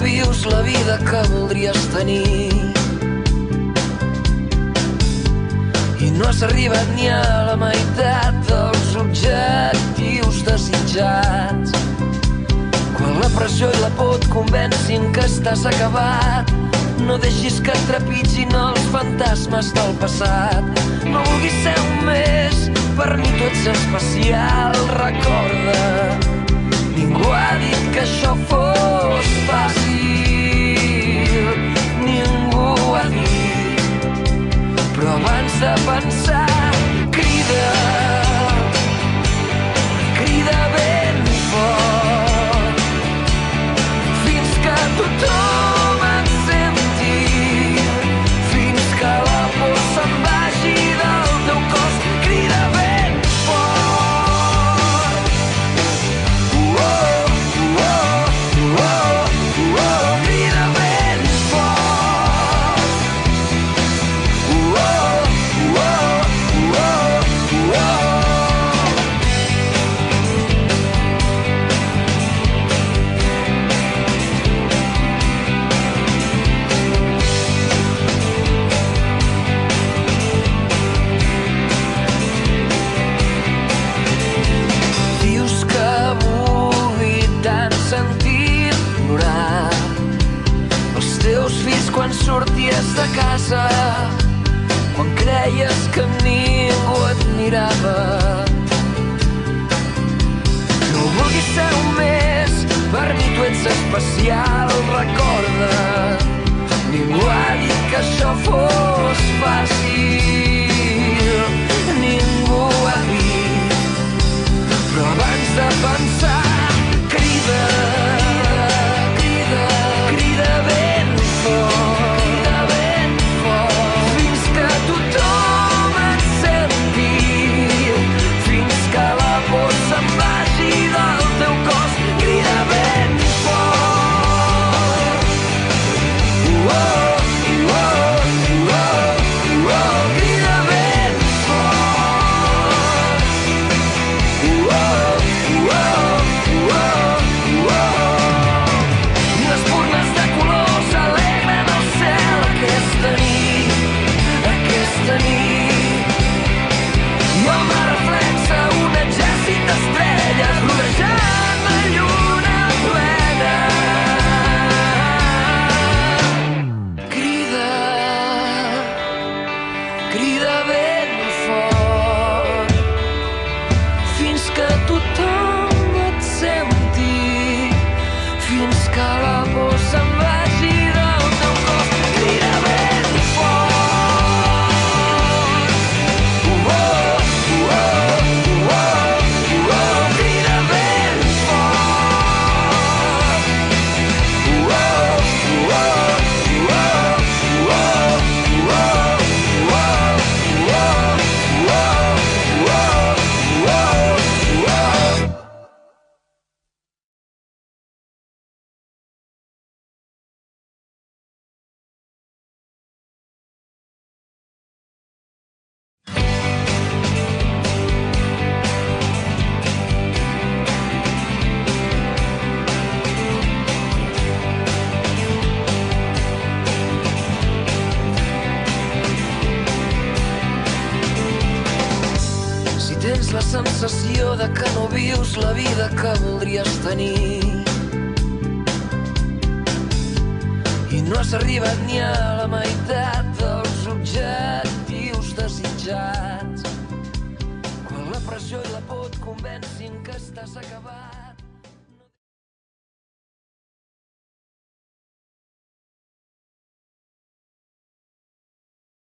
vius la vida que voldries tenir i no has arribat ni a la meitat dels objectius desitjats. Quan la pressió i la por et convencin que estàs acabat, no deixis que et trepitgin els fantasmes del passat. No vulguis ser un més, per mi tu ets especial. Recorda, ningú ha dit que això fos fàcil, ningú ho ha dit, però abans de pensar, crida, crida ben fort, fins que tothom et senti, fins que la por se'n vagi del teu cos. Crida ben fort, crida ben fort, dius que vulgui tant sentir plorar els teus fills quan sorties de casa, quan creies que ningú et mirava. No vulguis ser un més, per mi tu ets especial. Recorda, ningú ha dit que això fos fàcil, ningú ha dit, però abans de pensar, crida, crida, crida ben fort, crida ben fort, fins que tothom et senti, fins que la por se'n vagi del teu cos. Crida ben fort, crida ben les espurnes de colors alegren el cel aquesta nit, i el mar reflexa un exèrcit d'estrelles rodejant la lluna plena. Crida, crida ben fort, fins que tothom et senti, fins que la por se'n vagi del teu cos. Crida ben fort, crida ben fort. Si tens la sensació de que no vius la vida que voldries tenir i no has arribat ni a la meitat dels objectius desitjats, quan la pressió i la por et convencin que estàs acabat,